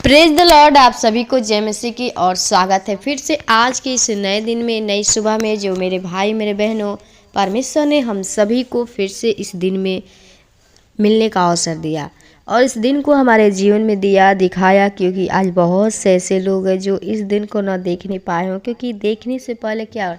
Praise the Lord. आप सभी को जय मसीह की और स्वागत है फिर से आज के इस नए दिन में, नई सुबह में। जो मेरे भाई मेरे बहनों, परमेश्वर ने हम सभी को फिर से इस दिन में मिलने का अवसर दिया और इस दिन को हमारे जीवन में दिया दिखाया, क्योंकि आज बहुत से ऐसे लोग हैं जो इस दिन को ना देख नहीं पाए हों, क्योंकि देखने से पहले क्या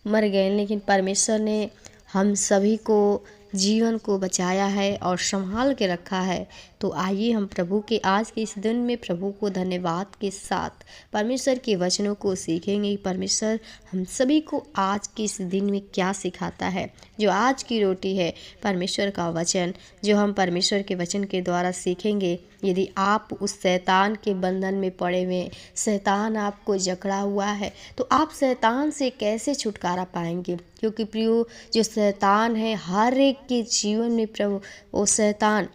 मर गए। लेकिन परमेश्वर ने हम सभी को जीवन को बचाया है और संभाल के रखा है। तो आइए हम प्रभु के आज के इस दिन में प्रभु को धन्यवाद के साथ परमेश्वर के वचनों को सीखेंगे। परमेश्वर हम सभी को आज के इस दिन में क्या सिखाता है। जो आज की रोटी है परमेश्वर का वचन, जो हम परमेश्वर के वचन के द्वारा सीखेंगे। यदि आप उस शैतान के बंधन में पड़े हुए, शैतान आपको जकड़ा हुआ है, तो आप शैतान से कैसे छुटकारा पाएंगे। क्योंकि प्रियो, जो शैतान है हर एक के जीवन में प्रभु वो शैतान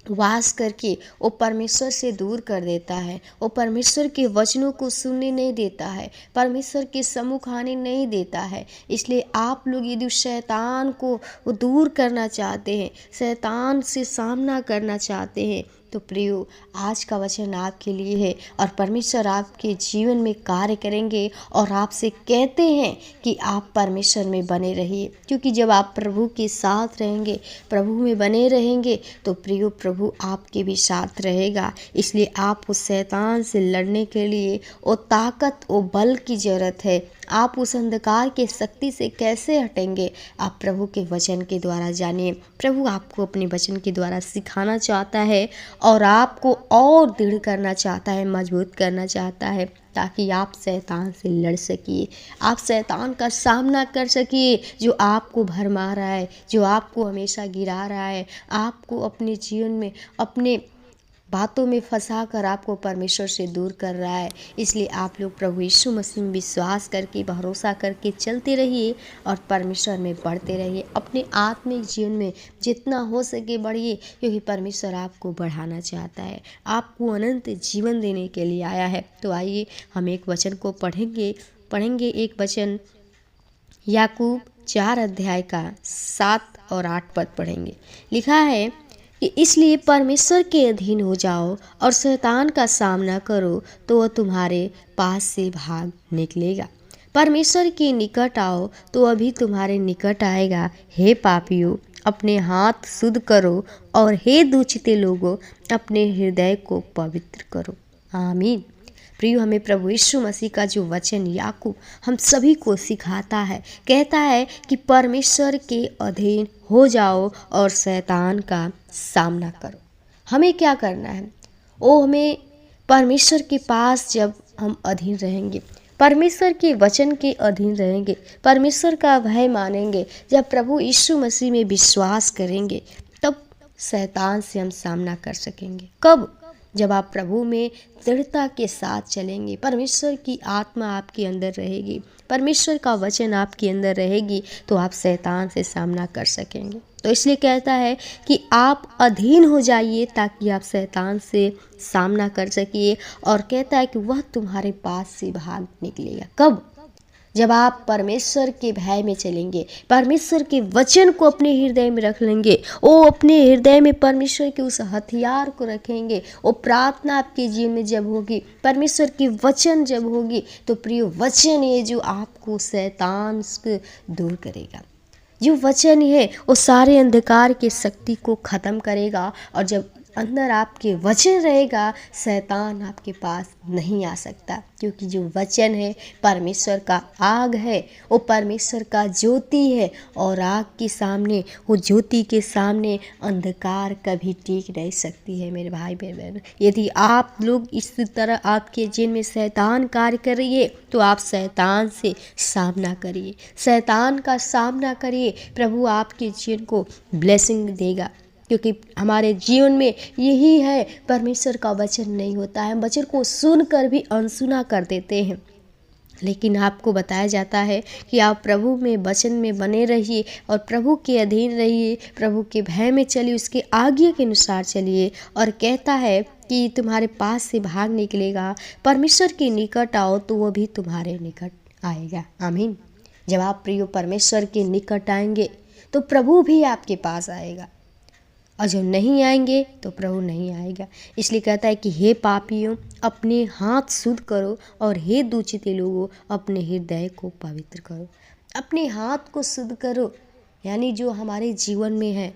वास करके वो परमेश्वर से दूर कर देता है। वो परमेश्वर के वचनों को सुनने नहीं देता है, परमेश्वर के सम्मुख आने नहीं देता है। इसलिए आप लोग यदि उस शैतान को वो दूर करना चाहते हैं, शैतान से सामना करना चाहते हैं, तो प्रियो आज का वचन आपके लिए है और परमेश्वर आपके जीवन में कार्य करेंगे और आपसे कहते हैं कि आप परमेश्वर में बने रहिए। क्योंकि जब आप प्रभु के साथ रहेंगे, प्रभु में बने रहेंगे, तो प्रियो प्रभु आपके भी साथ रहेगा। इसलिए आप उस शैतान से लड़ने के लिए वो ताकत, वो बल की ज़रूरत है। आप उस अंधकार के शक्ति से कैसे हटेंगे, आप प्रभु के वचन के द्वारा जानिए। प्रभु आपको अपने वचन के द्वारा सिखाना चाहता है और आपको और दृढ़ करना चाहता है, मजबूत करना चाहता है, ताकि आप शैतान से लड़ सकिए, आप शैतान का सामना कर सकिए, जो आपको भरमा रहा है, जो आपको हमेशा गिरा रहा है, आपको अपने जीवन में अपने बातों में फंसा कर आपको परमेश्वर से दूर कर रहा है। इसलिए आप लोग प्रभु यीशु मसीह में विश्वास करके, भरोसा करके चलते रहिए और परमेश्वर में बढ़ते रहिए। अपने आत्मिक जीवन में जितना हो सके बढ़िए, क्योंकि परमेश्वर आपको बढ़ाना चाहता है, आपको अनंत जीवन देने के लिए आया है। तो आइए हम एक वचन को पढ़ेंगे एक वचन याकूब 4 अध्याय का 7 और 8 पद पढ़ेंगे। लिखा है कि इसलिए परमेश्वर के अधीन हो जाओ और शैतान का सामना करो, तो वह तुम्हारे पास से भाग निकलेगा। परमेश्वर के निकट आओ तो अभी तुम्हारे निकट आएगा। हे पापियों, अपने हाथ शुद्ध करो और हे दूषित लोगों, अपने हृदय को पवित्र करो। आमीन। प्रियो, हमें प्रभु यीशु मसीह का जो वचन याकूब हम सभी को सिखाता है, कहता है कि परमेश्वर के अधीन हो जाओ और शैतान का सामना करो। हमें क्या करना है? हमें परमेश्वर के पास जब हम अधीन रहेंगे, परमेश्वर के वचन के अधीन रहेंगे, परमेश्वर का भय मानेंगे, जब प्रभु यीशु मसीह में विश्वास करेंगे, तब शैतान से हम सामना कर सकेंगे। कब? जब आप प्रभु में दृढ़ता के साथ चलेंगे, परमेश्वर की आत्मा आपके अंदर रहेगी, परमेश्वर का वचन आपके अंदर रहेगी, तो आप शैतान से सामना कर सकेंगे। तो इसलिए कहता है कि आप अधीन हो जाइए ताकि आप शैतान से सामना कर सकिए, और कहता है कि वह तुम्हारे पास से भाग निकलेगा। कब? जब आप परमेश्वर के भय में चलेंगे, परमेश्वर के वचन को अपने हृदय में रख लेंगे, वो अपने हृदय में परमेश्वर के उस हथियार को रखेंगे। वो प्रार्थना आपके जीवन में जब होगी, परमेश्वर की वचन जब होगी, तो प्रिय वचन है जो आपको शैतान से दूर करेगा। जो वचन है वो सारे अंधकार की शक्ति को ख़त्म करेगा, और जब अंदर आपके वचन रहेगा, शैतान आपके पास नहीं आ सकता। क्योंकि जो वचन है परमेश्वर का आग है, वो परमेश्वर का ज्योति है, और आग के सामने, वो ज्योति के सामने अंधकार कभी टिक नहीं सकती है। मेरे भाई बहन, यदि आप लोग इस तरह आपके जीवन में शैतान कार्य कर रही है, तो आप शैतान से सामना करिए, शैतान का सामना करिए। प्रभु आपके जीवन को ब्लेसिंग देगा, क्योंकि हमारे जीवन में यही है, परमेश्वर का वचन नहीं होता है, हम वचन को सुनकर भी अनसुना कर देते हैं। लेकिन आपको बताया जाता है कि आप प्रभु में, वचन में बने रहिए और प्रभु के अधीन रहिए, प्रभु के भय में चलिए, उसके आज्ञा के अनुसार चलिए। और कहता है कि तुम्हारे पास से भाग निकलेगा। परमेश्वर के निकट आओ तो वो भी तुम्हारे निकट आएगा। आमीन। जब आप प्रिय परमेश्वर के निकट आएंगे, तो प्रभु भी आपके पास आएगा। और जब नहीं आएंगे तो प्रभु नहीं आएगा। इसलिए कहता है कि हे पापियों, अपने हाथ शुद्ध करो, और हे दूषित लोगों, अपने हृदय को पवित्र करो। अपने हाथ को शुद्ध करो, यानी जो हमारे जीवन में है,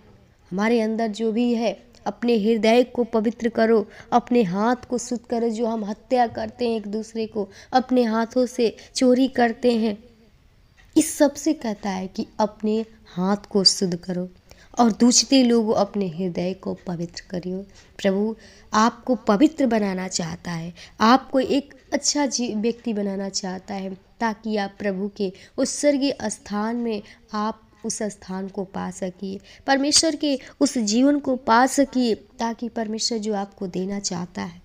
हमारे अंदर जो भी है, अपने हृदय को पवित्र करो, अपने हाथ को शुद्ध करो। जो हम हत्या करते हैं एक दूसरे को, अपने हाथों से चोरी करते हैं, इस सब से कहता है कि अपने हाथ को शुद्ध करो, और दूसरे लोग अपने हृदय को पवित्र करियो। प्रभु आपको पवित्र बनाना चाहता है, आपको एक अच्छा व्यक्ति बनाना चाहता है, ताकि आप प्रभु के उस स्वर्गीय स्थान में आप उस स्थान को पा सकिए, परमेश्वर के उस जीवन को पा सकिए, ताकि परमेश्वर जो आपको देना चाहता है।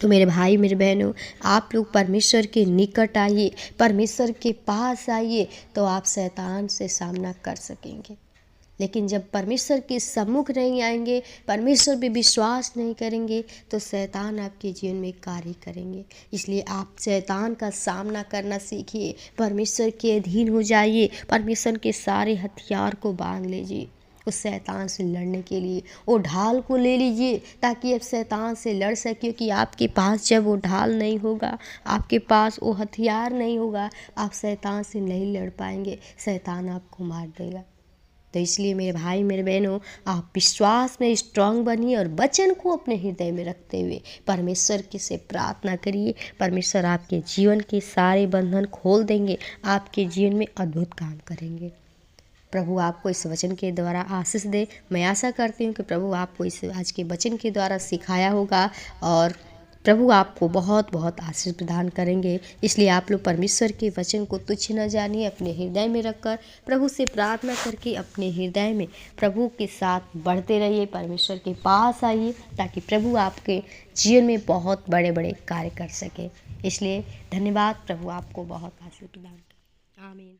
तो मेरे भाई मेरे बहनों, आप लोग परमेश्वर के निकट आइए, परमेश्वर के पास आइए, तो आप शैतान से सामना कर सकेंगे। लेकिन जब परमेश्वर के सम्मुख नहीं आएंगे, परमेश्वर पे विश्वास नहीं करेंगे, तो शैतान आपके जीवन में कार्य करेंगे। इसलिए आप शैतान का सामना करना सीखिए, परमेश्वर के अधीन हो जाइए, परमेश्वर के सारे हथियार को बांध लीजिए। उस शैतान से लड़ने के लिए वो ढाल को ले लीजिए, ताकि आप शैतान से लड़ सके। कि आपके पास जब वो ढाल नहीं होगा, आपके पास वो हथियार नहीं होगा, आप शैतान से नहीं लड़ पाएंगे, शैतान आपको मार देगा। तो इसलिए मेरे भाई मेरे बहनों, आप विश्वास में स्ट्रांग बनिए, और वचन को अपने हृदय में रखते हुए परमेश्वर की से प्रार्थना करिए। परमेश्वर आपके जीवन के सारे बंधन खोल देंगे, आपके जीवन में अद्भुत काम करेंगे। प्रभु आपको इस वचन के द्वारा आशीष दे। मैं आशा करती हूँ कि प्रभु आपको इस आज के वचन के द्वारा सिखाया होगा, और प्रभु आपको बहुत बहुत आशीष प्रदान करेंगे। इसलिए आप लोग परमेश्वर के वचन को तुच्छ न जानिए, अपने हृदय में रखकर प्रभु से प्रार्थना करके अपने हृदय में प्रभु के साथ बढ़ते रहिए, परमेश्वर के पास आइए, ताकि प्रभु आपके जीवन में बहुत बड़े बड़े कार्य कर सके। इसलिए धन्यवाद। प्रभु आपको बहुत आशीष प्रदान करे। आमीन।